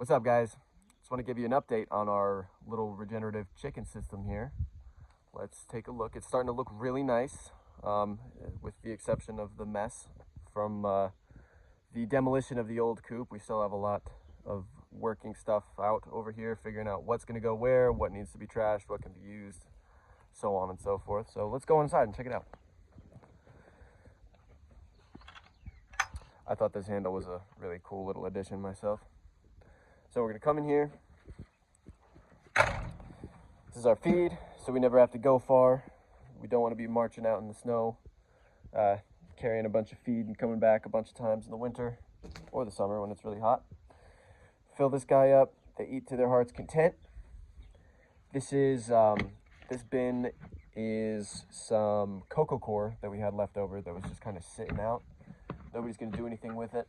What's up, guys? Just want to give you an update on our little regenerative chicken system here. Let's take a look. It's starting to look really nice, with the exception of the mess from the demolition of the old coop. We still have a lot of working stuff out over here, figuring out what's going to go where, what needs to be trashed, what can be used, so on and so forth. So let's go inside and check it out. I thought this handle was a really cool little addition myself. So we're gonna come in here. This is our feed, so we never have to go far. We don't want to be marching out in the snow, carrying a bunch of feed and coming back a bunch of times in the winter or the summer when it's really hot. Fill this guy up. They eat to their heart's content. This is this bin is some cocoa core that we had left over that was just kind of sitting out. Nobody's gonna do anything with it,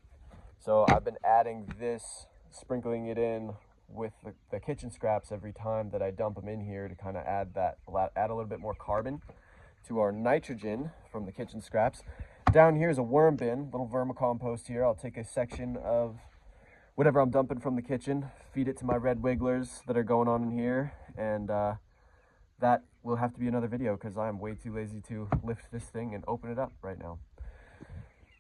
so I've been adding this, sprinkling it in with the kitchen scraps every time that I dump them in here to kind of add a little bit more carbon to our nitrogen from the kitchen scraps. Down here is a worm bin, little vermicompost here. I'll take a section of whatever I'm dumping from the kitchen, feed it to my red wigglers that are going on in here, and that will have to be another video because I'm way too lazy to lift this thing and open it up right now.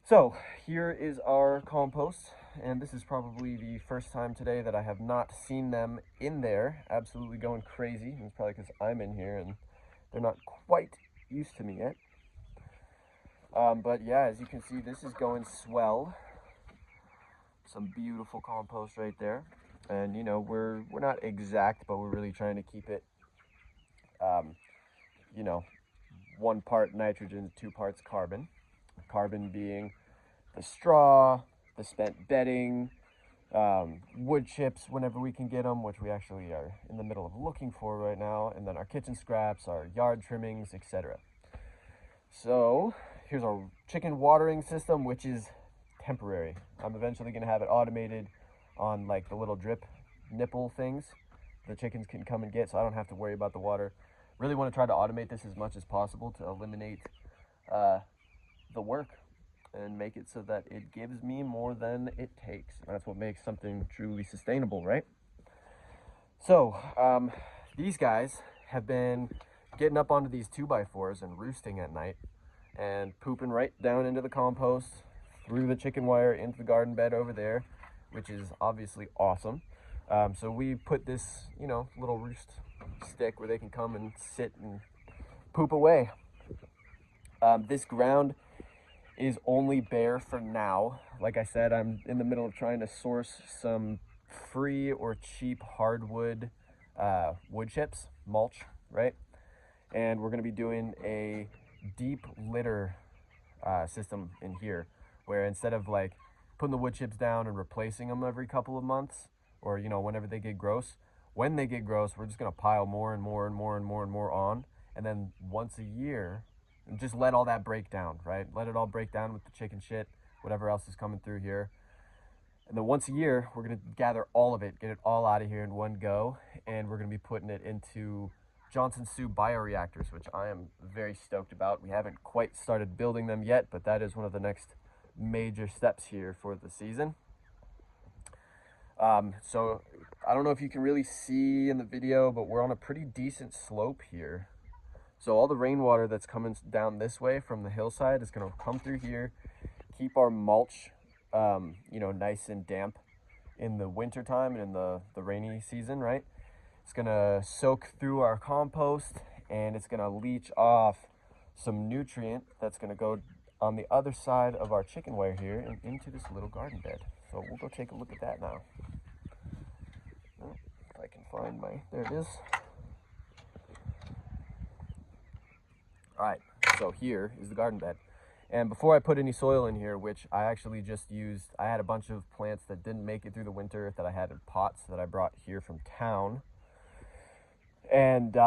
So here is our compost, and this is probably the first time today that I have not seen them in there absolutely going crazy. It's probably because I'm in here and they're not quite used to me yet. But yeah, as you can see, this is going swell. Some beautiful compost right there. And you know, we're not exact, but we're really trying to keep it, you know, 1 part nitrogen, 2 parts carbon. Carbon being the straw, the spent bedding, wood chips whenever we can get them, which we actually are in the middle of looking for right now, and then our kitchen scraps, our yard trimmings, etc. So here's our chicken watering system, which is temporary. I'm eventually going to have it automated on like the little drip nipple things the chickens can come and get, so I don't have to worry about the water. Really want to try to automate this as much as possible to eliminate the work and make it so that it gives me more than it takes. And that's what makes something truly sustainable, right? So these guys have been getting up onto these 2x4s and roosting at night and pooping right down into the compost, through the chicken wire into the garden bed over there, which is obviously awesome. So we put this, you know, little roost stick where they can come and sit and poop away. This ground is only bare for now. Like I said, I'm in the middle of trying to source some free or cheap hardwood wood chips, mulch, right? And we're gonna be doing a deep litter system in here, where instead of like putting the wood chips down and replacing them every couple of months, or you know, whenever they get gross, when they get gross, we're just gonna pile more and more and more and more and more on, and then once a year, and just let all that break down, right? Let it all break down with the chicken shit, whatever else is coming through here. And then once a year, we're gonna gather all of it, get it all out of here in one go, and we're gonna be putting it into Johnson Sioux bioreactors, which I am very stoked about. We haven't quite started building them yet, but that is one of the next major steps here for the season. So I don't know if you can really see in the video, but we're on a pretty decent slope here. So all the rainwater that's coming down this way from the hillside is going to come through here, keep our mulch, you know, nice and damp in the winter time and in the rainy season, right? It's going to soak through our compost, and it's going to leach off some nutrient that's going to go on the other side of our chicken wire here and into this little garden bed. So we'll go take a look at that now. If I can find there it is. All right, so here is the garden bed. And before I put any soil in here, which I actually just used, I had a bunch of plants that didn't make it through the winter that I had in pots that I brought here from town. And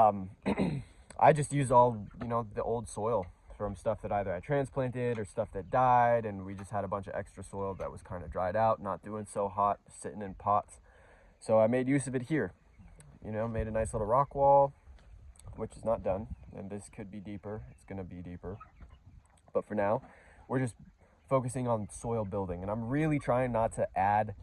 I just used all, you know, the old soil from stuff that either I transplanted or stuff that died, and we just had a bunch of extra soil that was kind of dried out, not doing so hot, sitting in pots. So I made use of it here, you know, made a nice little rock wall, which is not done, and this could be deeper. It's going to be deeper, but for now we're just focusing on soil building, and I'm really trying not to add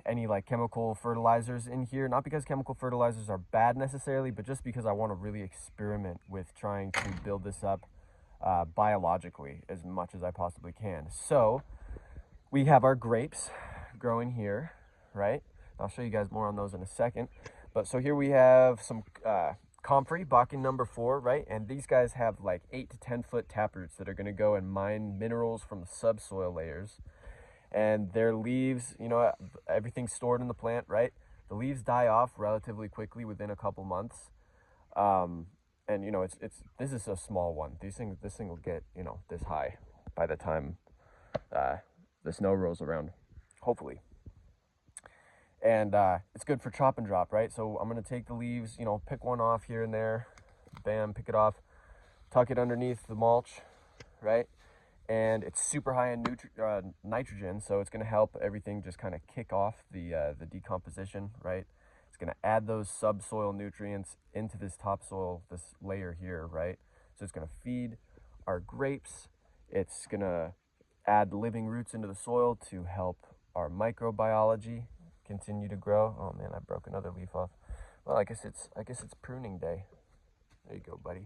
any like chemical fertilizers in here. Not because chemical fertilizers are bad necessarily, but just because I want to really experiment with trying to build this up biologically as much as I possibly can. So we have our grapes growing here, right? I'll show you guys more on those in a second. But so here we have some comfrey, Bakken number 4, right? And these guys have like 8 to 10 foot taproots that are going to go and mine minerals from the subsoil layers. And their leaves, you know, everything's stored in the plant, right? The leaves die off relatively quickly within a couple months. And you know, this is a small one. This thing will get, you know, this high by the time the snow rolls around, hopefully. And it's good for chop and drop, right? So I'm gonna take the leaves, you know, pick one off here and there, bam, pick it off, tuck it underneath the mulch, right? And it's super high in nitrogen, so it's gonna help everything just kind of kick off the decomposition, right? It's gonna add those subsoil nutrients into this topsoil, this layer here, right? So it's gonna feed our grapes. It's gonna add living roots into the soil to help our microbiology continue to grow. Oh man, I broke another leaf off. Well, I guess it's pruning day. There you go, buddy.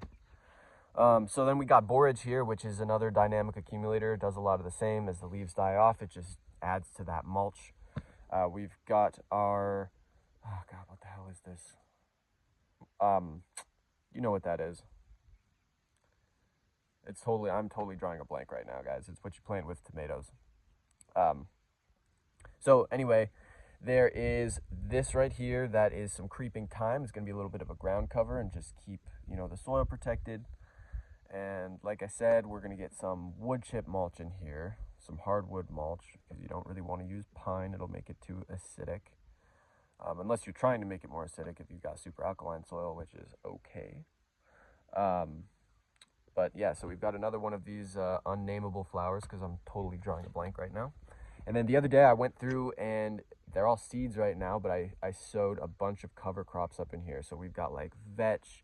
So then we got borage here, which is another dynamic accumulator. It does a lot of the same. As the leaves die off, it just adds to that mulch. We've got our, oh God, what the hell is this? You know what that is. I'm totally drawing a blank right now, guys. It's what you plant with tomatoes. So anyway, there is this right here that is some creeping thyme. It's going to be a little bit of a ground cover and just keep, you know, the soil protected. And like I said, we're going to get some wood chip mulch in here, some hardwood mulch, because you don't really want to use pine. It'll make it too acidic. Unless you're trying to make it more acidic if you've got super alkaline soil, which is okay. But yeah, so we've got another one of these unnameable flowers because I'm totally drawing a blank right now. And then the other day I went through and they're all seeds right now, but I sowed a bunch of cover crops up in here. So we've got like vetch,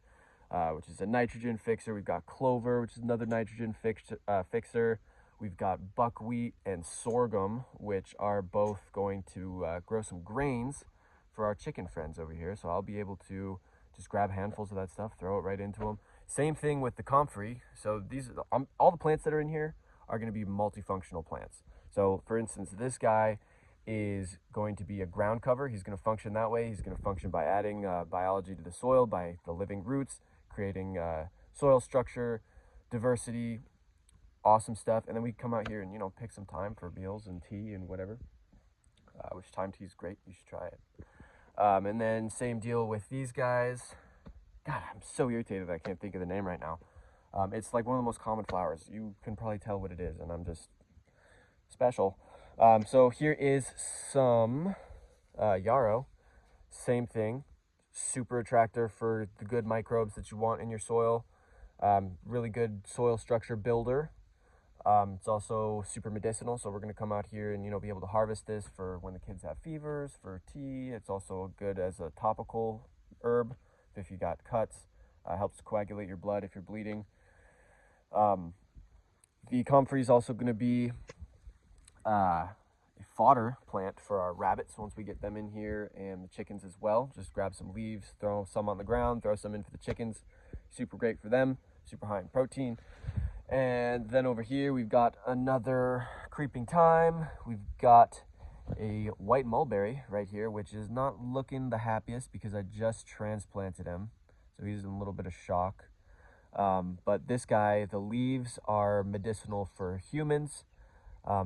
which is a nitrogen fixer. We've got clover, which is another nitrogen fixer. We've got buckwheat and sorghum, which are both going to grow some grains for our chicken friends over here. So I'll be able to just grab handfuls of that stuff, throw it right into them. Same thing with the comfrey. So these all the plants that are in here are going to be multifunctional plants. So for instance, this guy is going to be a ground cover. He's going to function that way. He's going to function by adding biology to the soil, by the living roots, creating soil structure, diversity, awesome stuff. And then we come out here and, you know, pick some thyme for meals and tea and whatever, which thyme tea is great. You should try it. And then same deal with these guys. God, I'm so irritated I can't think of the name right now. It's like one of the most common flowers. You can probably tell what it is, and I'm just special. So here is some yarrow. Same thing. Super attractor for the good microbes that you want in your soil. Really good soil structure builder. It's also super medicinal, so we're going to come out here and, you know, be able to harvest this for when the kids have fevers, for tea. It's also good as a topical herb if you got cuts. Helps coagulate your blood if you're bleeding. The comfrey is also going to be a fodder plant for our rabbits once we get them in here, and the chickens as well. Just grab some leaves, throw some on the ground, throw some in for the chickens. Super great for them, super high in protein. And then over here we've got another creeping thyme. We've got a white mulberry right here, which is not looking the happiest because I just transplanted him, so he's in a little bit of shock. But this guy, the leaves are medicinal for humans.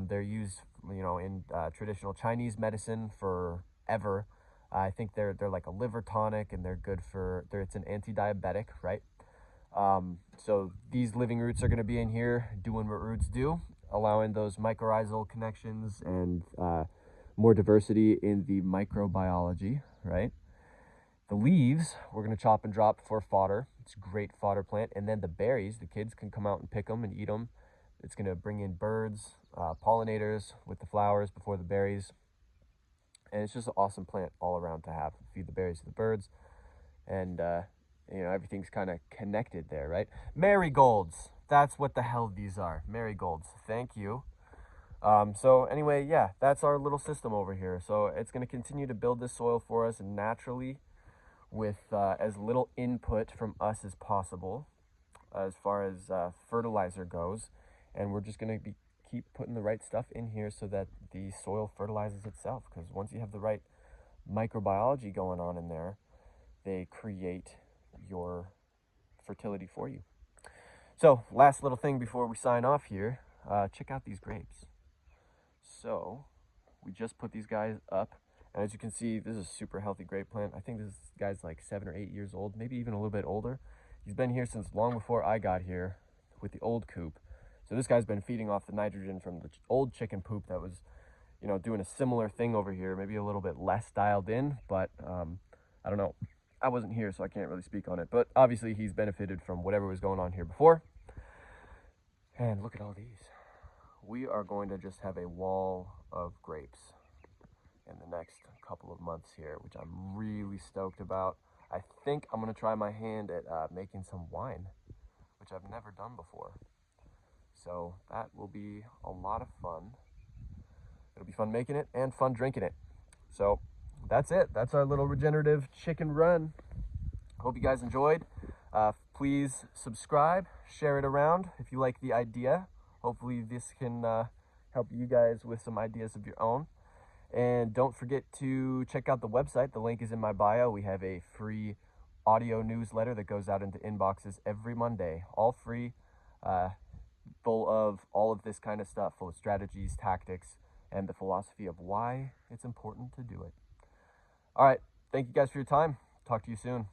They're used, you know, in traditional Chinese medicine forever. I think they're like a liver tonic, and they're good for, it's an anti-diabetic, right? So these living roots are going to be in here doing what roots do, allowing those mycorrhizal connections and more diversity in the microbiology, right? The leaves, we're going to chop and drop for fodder. It's a great fodder plant. And then the berries, the kids can come out and pick them and eat them. It's going to bring in birds, pollinators with the flowers before the berries. And it's just an awesome plant all around to have. Feed the berries to the birds. And, you know, everything's kind of connected there, right? Marigolds. That's what the hell these are. Marigolds. Thank you. So anyway, yeah, that's our little system over here. So it's going to continue to build this soil for us naturally with as little input from us as possible as far as fertilizer goes. And we're just going to keep putting the right stuff in here so that the soil fertilizes itself. Because once you have the right microbiology going on in there, they create your fertility for you. So last little thing before we sign off here, check out these grapes. So we just put these guys up, and as you can see, this is a super healthy grape plant. I think this guy's like 7 or 8 years old, maybe even a little bit older. He's been here since long before I got here with the old coop. So this guy's been feeding off the nitrogen from the old chicken poop that was, you know, doing a similar thing over here, maybe a little bit less dialed in, but I don't know. I wasn't here, so I can't really speak on it, but obviously he's benefited from whatever was going on here before. And look at all these. We are going to just have a wall of grapes in the next couple of months here, which I'm really stoked about. I think I'm going to try my hand at making some wine, which I've never done before. So that will be a lot of fun. It'll be fun making it and fun drinking it. So that's it. That's our little regenerative chicken run. Hope you guys enjoyed. Please subscribe, share it around if you like the idea. Hopefully this can help you guys with some ideas of your own. And don't forget to check out the website. The link is in my bio. We have a free audio newsletter that goes out into inboxes every Monday, all free, full of all of this kind of stuff, full of strategies, tactics, and the philosophy of why it's important to do it. All right. Thank you guys for your time. Talk to you soon.